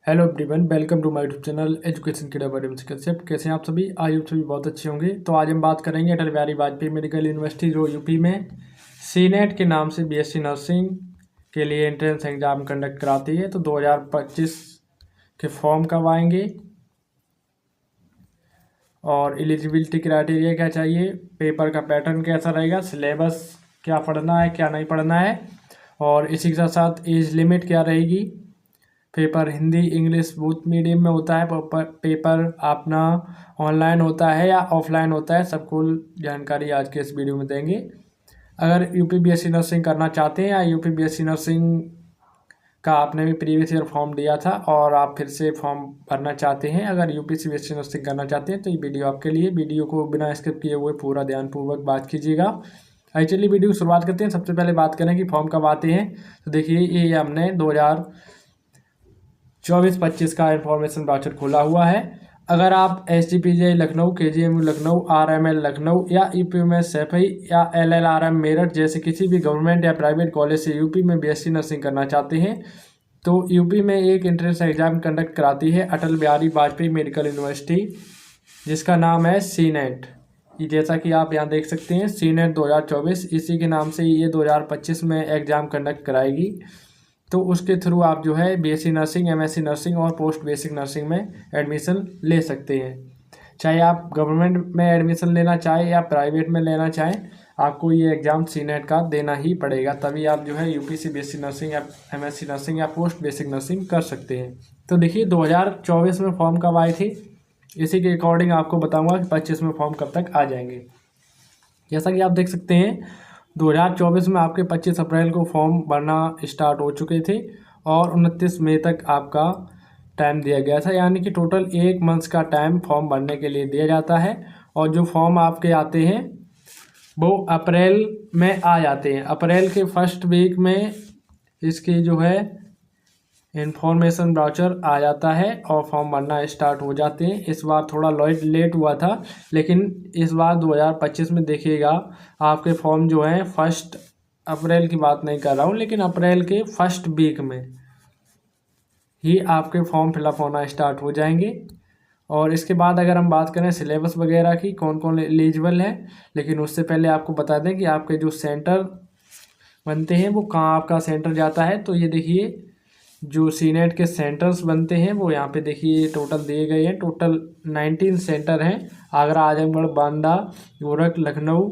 Hello everyone, welcome to my YouTube channel education के concept. कैसे हैं आप सभी? आई होप सभी बहुत अच्छे होंगे। तो आज हम बात करेंगे अटल बिहारी वाजपेयी मेडिकल यूनिवर्सिटी जो यूपी में सीनेट के नाम से बीएससी नर्सिंग के लिए एंट्रेंस एग्जाम कंडक्ट कराती है। तो 2025 के फॉर्म कब आएंगे और एलिजिबिलिटी क्राइटेरिया क्या चाहिए, पेपर का पैटर्न कैसा रहेगा, सिलेबस क्या पढ़ना है क्या नहीं पढ़ना है, और इसी के साथ साथ एज लिमिट क्या रहेगी। Paper Hindi English both medium में होता है। पेपर अपना ऑनलाइन होता है या ऑफलाइन होता है, सब कुल जानकारी आज के इस वीडियो में देंगे। अगर यूपी बीएससी नर्सिंग करना चाहते हैं या यूपी बीएससी नर्सिंग का आपने भी प्रीवियस ईयर फॉर्म दिया था और आप फिर से फॉर्म भरना चाहते हैं, अगर यूपी सी बीएससी नर्सिंग करना चाहते हैं तो ये वीडियो आपके लिए। वीडियो को बिना स्किप किए हुए पूरा ध्यानपूर्वक बात कीजिएगा। चलिए वीडियो की शुरुआत करते हैं। सबसे पहले बात करें कि फॉर्म कब आते हैं। तो देखिए ये हमने 2024-25 का इंफॉर्मेशन वाउचर खोला हुआ है। अगर आप SGPGI Lucknow, KGMU Lucknow, RML Lucknow या UPMS सैफई या LLRM मेरठ जैसे किसी भी गवर्नमेंट या प्राइवेट कॉलेज से यूपी में बीएससी नर्सिंग करना चाहते हैं तो यूपी में एक एंट्रेंस एग्जाम कंडक्ट कराती है अटल बिहारी वाजपेयी मेडिकल यूनिवर्सिटी, जिसका नाम है सीनेट। ये जैसा कि आप यहाँ देख सकते हैं सीनेट 2024, इसी के नाम से ये 2025 में एग्ज़ाम कंडक्ट कराएगी। तो उसके थ्रू आप जो है बीएससी नर्सिंग, एमएससी नर्सिंग और पोस्ट बेसिक नर्सिंग में एडमिशन ले सकते हैं। चाहे आप गवर्नमेंट में एडमिशन लेना चाहें या प्राइवेट में लेना चाहें, आपको ये एग्ज़ाम सीनेट का देना ही पड़ेगा, तभी आप जो है यूपीसी बीएससी नर्सिंग या एमएससी नर्सिंग या पोस्ट बेसिक नर्सिंग कर सकते हैं। तो देखिए 2024 में फॉर्म कब आए थे, इसी के अकॉर्डिंग आपको बताऊँगा कि 25 में फॉर्म कब तक आ जाएंगे। जैसा कि आप देख सकते हैं 2024 में आपके 25 अप्रैल को फॉर्म भरना स्टार्ट हो चुके थे और 29 मई तक आपका टाइम दिया गया था, यानी कि टोटल 1 मंथ का टाइम फॉर्म भरने के लिए दिया जाता है। और जो फॉर्म आपके आते हैं वो अप्रैल में आ जाते हैं। अप्रैल के फर्स्ट वीक में इसकी जो है इन्फॉर्मेशन ब्राउचर आ जाता है और फॉर्म भरना स्टार्ट हो जाते हैं। इस बार थोड़ा लेट हुआ था, लेकिन इस बार 2025 में देखिएगा आपके फॉर्म जो हैं 1 अप्रैल की बात नहीं कर रहा हूँ, लेकिन अप्रैल के फर्स्ट वीक में ही आपके फॉर्म फिलअप होना स्टार्ट हो जाएंगे। और इसके बाद अगर हम बात करें सिलेबस वगैरह की, कौन कौन एलिजिबल है, लेकिन उससे पहले आपको बता दें कि आपके जो सेंटर बनते हैं वो कहाँ आपका सेंटर जाता है। तो ये देखिए जो सीनेट के सेंटर्स बनते हैं वो यहाँ पे देखिए टोटल दिए गए हैं। टोटल 19 सेंटर हैं। आगरा, आजमगढ़, बांदा, गोरख, लखनऊ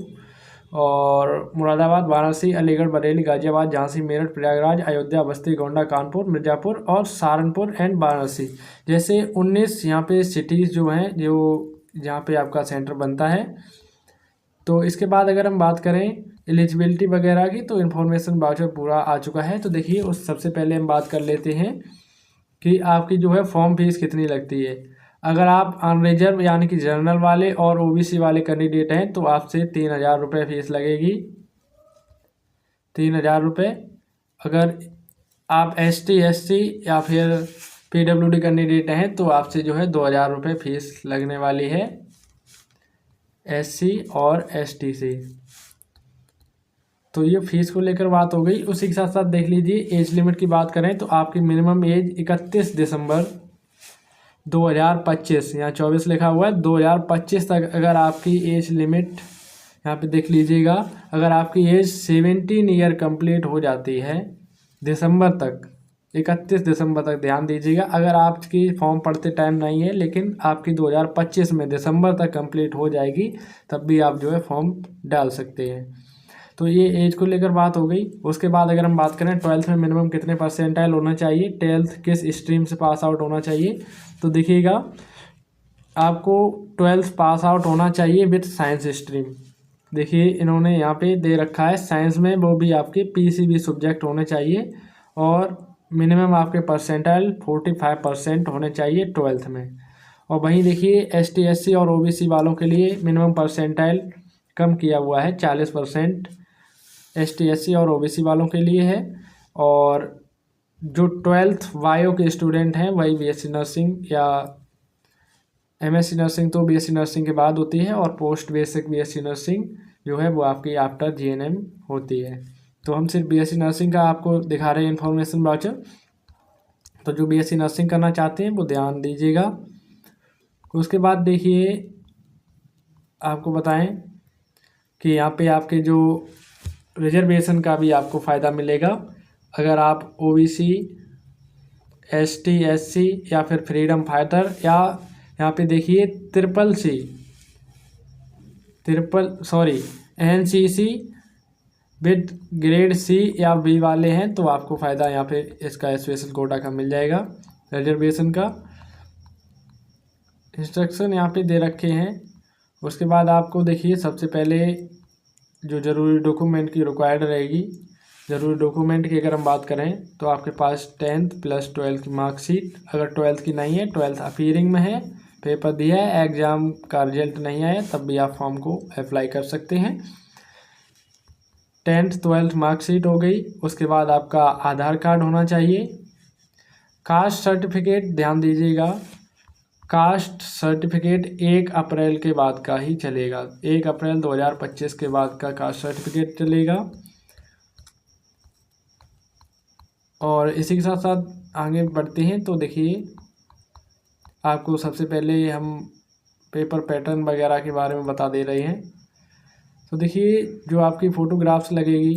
और मुरादाबाद, वाराणसी, अलीगढ़, बरेली, गाजियाबाद, झांसी, मेरठ, प्रयागराज, अयोध्या, बस्ती, गोंडा, कानपुर, मिर्ज़ापुर और सहारनपुर एंड वाराणसी जैसे 19 यहाँ पे सिटीज़ जो हैं जो जहाँ पे आपका सेंटर बनता है। तो इसके बाद अगर हम बात करें एलिजिबिलिटी वगैरह की, तो इन्फॉर्मेशन वाउचर पूरा आ चुका है। तो देखिए उस सबसे पहले हम बात कर लेते हैं कि आपकी जो है फॉर्म फीस कितनी लगती है। अगर आप अनरिजर्व यानी कि जनरल वाले और ओबीसी वाले कैंडिडेट हैं तो आपसे 3,000 रुपये फीस लगेगी, 3,000 रुपये। अगर आप ST SC या फिर PWD कैंडिडेट हैं तो आपसे जो है 2,000 रुपये फीस लगने वाली है SC और ST से। तो ये फीस को लेकर बात हो गई। उसी के साथ साथ देख लीजिए एज लिमिट की बात करें तो आपकी मिनिमम एज 31 दिसंबर 2025, यहाँ 24 लिखा हुआ है, 2025 तक अगर आपकी एज लिमिट यहाँ पे देख लीजिएगा, अगर आपकी एज 17 ईयर कंप्लीट हो जाती है दिसंबर तक, 31 दिसंबर तक ध्यान दीजिएगा। अगर आपकी फॉर्म पढ़ते टाइम नहीं है लेकिन आपकी 2025 में दिसंबर तक कंप्लीट हो जाएगी, तब भी आप जो है फॉर्म डाल सकते हैं। तो ये एज को लेकर बात हो गई। उसके बाद अगर हम बात करें 12th में मिनिमम कितने परसेंटाइल होना चाहिए, 12th किस स्ट्रीम से पास आउट होना चाहिए, तो देखिएगा आपको 12th पास आउट होना चाहिए विथ साइंस स्ट्रीम। देखिए इन्होंने यहाँ पे दे रखा है साइंस में वो भी आपके PCB सब्जेक्ट होने चाहिए और मिनिमम आपके परसेंटाइल 45% होने चाहिए 12th में। और वहीं देखिए ST SC और OBC वालों के लिए मिनिमम परसेंटाइल कम किया हुआ है, 40% ST SC और OBC वालों के लिए है। और जो 12th वायो के स्टूडेंट हैं वही BSc नर्सिंग या MSc नर्सिंग तो BSc नर्सिंग के बाद होती है और पोस्ट बेसिक BSc नर्सिंग जो है वो आपकी आफ्टर GNM होती है। तो हम सिर्फ BSc नर्सिंग का आपको दिखा रहे हैं इन्फॉर्मेशन वाउचर। तो जो बीएससी नर्सिंग करना चाहते हैं वो ध्यान दीजिएगा। उसके बाद देखिए आपको बताएं कि यहाँ पे आपके जो रिजर्वेशन का भी आपको फ़ायदा मिलेगा। अगर आप ओबीसी, एसटी, एससी या फिर फ्रीडम फाइटर या यहाँ पे देखिए एनसीसी विद ग्रेड सी या बी वाले हैं तो आपको फ़ायदा यहाँ पे इसका स्पेशल कोटा का मिल जाएगा रिजर्वेशन का। इंस्ट्रक्शन यहाँ पे दे रखे हैं। उसके बाद आपको देखिए सबसे पहले जो ज़रूरी डॉक्यूमेंट की रिक्वायर्ड रहेगी, ज़रूरी डॉक्यूमेंट की अगर हम बात करें तो आपके पास 10th प्लस 12th की मार्कशीट, अगर 12th की नहीं है 12th अपीयरिंग में है, पेपर दिया है, एग्ज़ाम का रिजल्ट नहीं आया तब भी आप फॉर्म को अप्लाई कर सकते हैं। 10th 12th मार्कशीट हो गई। उसके बाद आपका आधार कार्ड होना चाहिए। कास्ट सर्टिफिकेट ध्यान दीजिएगा, कास्ट सर्टिफिकेट 1 अप्रैल के बाद का ही चलेगा। 1 अप्रैल 2025 के बाद का कास्ट सर्टिफिकेट चलेगा। और इसी के साथ साथ आगे बढ़ते हैं तो देखिए आपको सबसे पहले हम पेपर पैटर्न वगैरह के बारे में बता दे रहे हैं। तो देखिए जो आपकी फ़ोटोग्राफ्स लगेगी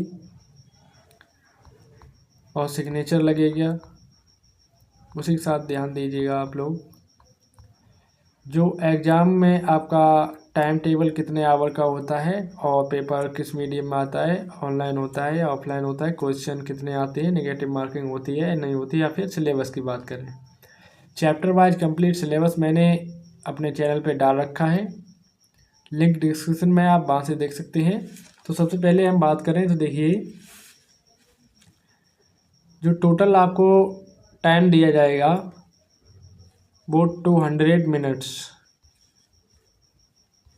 और सिग्नेचर लगेगा, उसी के साथ ध्यान दीजिएगा आप लोग। जो एग्ज़ाम में आपका टाइम टेबल कितने आवर का होता है और पेपर किस मीडियम में आता है, ऑनलाइन होता है या ऑफलाइन होता है, क्वेश्चन कितने आते हैं, नेगेटिव मार्किंग होती है नहीं होती, या फिर सिलेबस की बात करें। चैप्टर वाइज कंप्लीट सिलेबस मैंने अपने चैनल पे डाल रखा है, लिंक डिस्क्रिप्शन में आप वहाँ से देख सकते हैं। तो सबसे पहले हम बात करें तो देखिए जो टोटल आपको टाइम दिया जाएगा वो 200 मिनट्स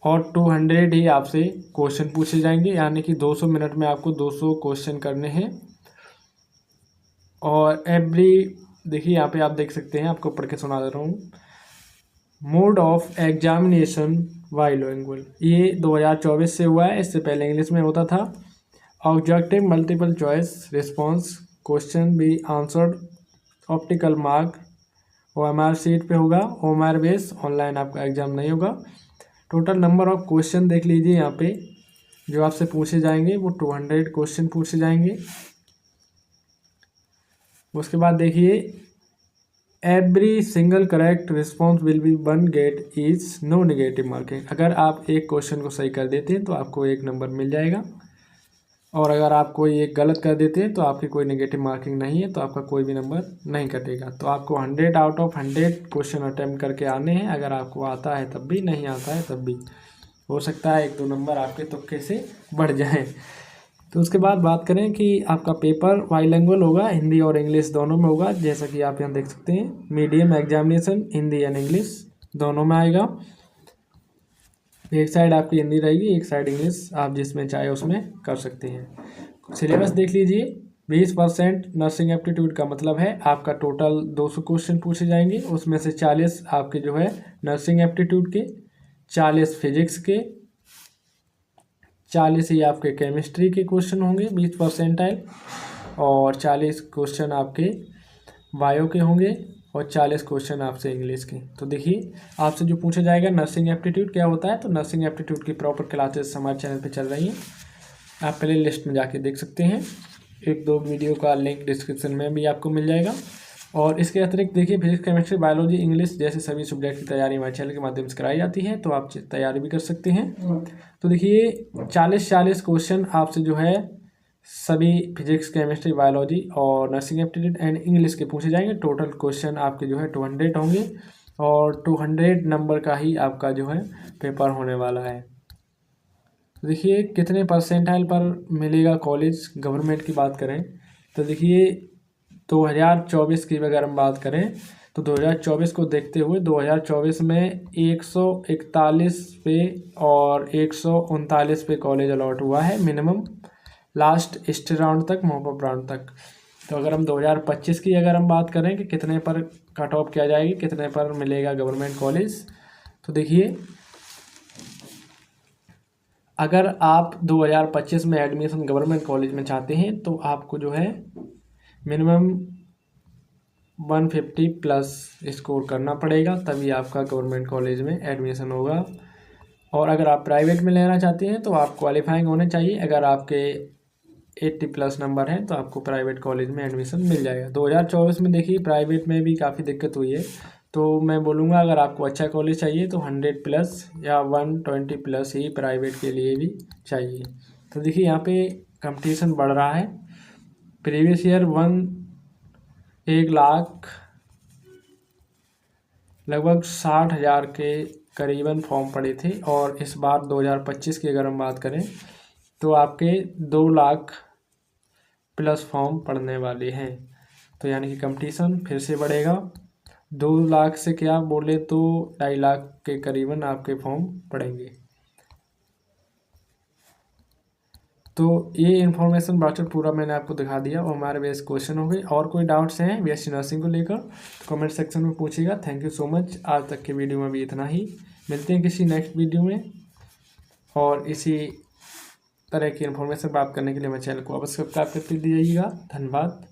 और 200 ही आपसे क्वेश्चन पूछे जाएंगे, यानी कि 200 मिनट में आपको 200 क्वेश्चन करने हैं। और देखिए यहाँ पे आप देख सकते हैं, आपको पढ़ के सुना दे रहा हूँ। मोड ऑफ एग्जामिनेशन बाइलिंगुअल, ये 2024 से हुआ है, इससे पहले इंग्लिश में होता था। Objective multiple choice response, question be answered, optical mark, OMR seat पे होगा, OMR बेस, ऑनलाइन आपका एग्ज़ाम नहीं होगा। टोटल नंबर ऑफ क्वेश्चन देख लीजिए यहाँ पे जो आपसे पूछे जाएंगे वो 200 क्वेश्चन पूछे जाएंगे। उसके बाद देखिए every single correct response will be 1 gate is no negative marking. अगर आप एक क्वेश्चन को सही कर देते हैं तो आपको 1 नंबर मिल जाएगा, और अगर आप कोई एक गलत कर देते हैं तो आपकी कोई नेगेटिव मार्किंग नहीं है, तो आपका कोई भी नंबर नहीं कटेगा। तो आपको 100 आउट ऑफ 100 क्वेश्चन अटैम्प्ट करके आने हैं। अगर आपको आता है तब भी, नहीं आता है तब भी, हो सकता है 1-2 नंबर आपके तुक्के से बढ़ जाएं। तो उसके बाद बात करें कि आपका पेपर बाइलिंगुअल होगा, हिंदी और इंग्लिश दोनों में होगा। जैसा कि आप यहाँ देख सकते हैं, medium examination Hindi and English दोनों में आएगा। एक साइड आपकी हिंदी रहेगी, एक साइड इंग्लिश, आप जिसमें चाहे उसमें कर सकते हैं। सिलेबस देख लीजिए, 20% नर्सिंग एप्टीट्यूड का मतलब है आपका टोटल 200 क्वेश्चन पूछे जाएंगे, उसमें से 40 आपके जो है नर्सिंग एप्टीट्यूड के, 40 फिजिक्स के, 40 ही आपके केमिस्ट्री के क्वेश्चन होंगे 20%, और 40 क्वेश्चन आपके बायो के होंगे, और 40 क्वेश्चन आपसे इंग्लिश के। तो देखिए आपसे जो पूछा जाएगा नर्सिंग एप्टीट्यूड क्या होता है, तो नर्सिंग एप्टीट्यूड की प्रॉपर क्लासेस हमारे चैनल पे चल रही हैं, आप प्ले लिस्ट में जाके देख सकते हैं। 1-2 वीडियो का लिंक डिस्क्रिप्शन में भी आपको मिल जाएगा। और इसके अतिरिक्त देखिए फिजिक्स, केमिस्ट्री, बायोलॉजी, इंग्लिश जैसे सभी सब्जेक्ट की तैयारी हमारे चैनल के माध्यम से कराई जाती है, तो आप तैयारी भी कर सकते हैं। तो देखिए 40 क्वेश्चन आपसे जो है सभी फिजिक्स, केमिस्ट्री, बायोलॉजी और नर्सिंग एप्टीट्यूड एंड इंग्लिश के पूछे जाएंगे। टोटल क्वेश्चन आपके जो है 200 होंगे, और 200 नंबर का ही आपका जो है पेपर होने वाला है। देखिए कितने परसेंटाइल पर मिलेगा कॉलेज, गवर्नमेंट की बात करें तो देखिए 2024 की अगर हम बात करें तो 2024 को देखते हुए 2024 में 141 पे और 139 पे कॉलेज अलॉट हुआ है मिनिमम, लास्ट स्टे राउंड तक, मॉपअप राउंड तक। तो अगर हम 2025 की अगर हम बात करें कि कितने पर कट ऑफ किया जाएगी, कितने पर मिलेगा गवर्नमेंट कॉलेज, तो देखिए अगर आप 2025 में एडमिशन गवर्नमेंट कॉलेज में चाहते हैं तो आपको जो है मिनिमम 150 प्लस स्कोर करना पड़ेगा, तभी आपका गवर्नमेंट कॉलेज में एडमिशन होगा। और अगर आप प्राइवेट में लेना चाहते हैं तो आप क्वालिफाइंग होने चाहिए। अगर आपके 80 प्लस नंबर हैं तो आपको प्राइवेट कॉलेज में एडमिशन मिल जाएगा। 2024 में देखिए प्राइवेट में भी काफ़ी दिक्कत हुई है, तो मैं बोलूँगा अगर आपको अच्छा कॉलेज चाहिए तो 100 प्लस या 120 प्लस ही प्राइवेट के लिए भी चाहिए। तो देखिए यहाँ पे कंपटीशन बढ़ रहा है। प्रीवियस ईयर 1 लाख लगभग 60,000 के करीबन फॉर्म पड़े थे, और इस बार 2025 की अगर हम बात करें तो आपके 2 लाख प्लस फॉर्म पड़ने वाले हैं। तो यानी कि कंपटीशन फिर से बढ़ेगा। 2 लाख से क्या बोले तो 2.5 लाख के करीबन आपके फॉर्म पड़ेंगे। तो ये इन्फॉर्मेशन ब्राउचर पूरा मैंने आपको दिखा दिया और हमारे बेस क्वेश्चन हो गए। और कोई डाउट्स हैं बीएससी नर्सिंग को लेकर तो कमेंट सेक्शन में पूछिएगा। Thank you so much. आज तक के वीडियो में भी इतना ही। मिलते हैं किसी नेक्स्ट वीडियो में, और इसी तरह की इन्फॉर्मेशन प्राप्त करने के लिए मेरे चैनल को अवश्य सब्सक्राइब करके दीजिएगा। धन्यवाद।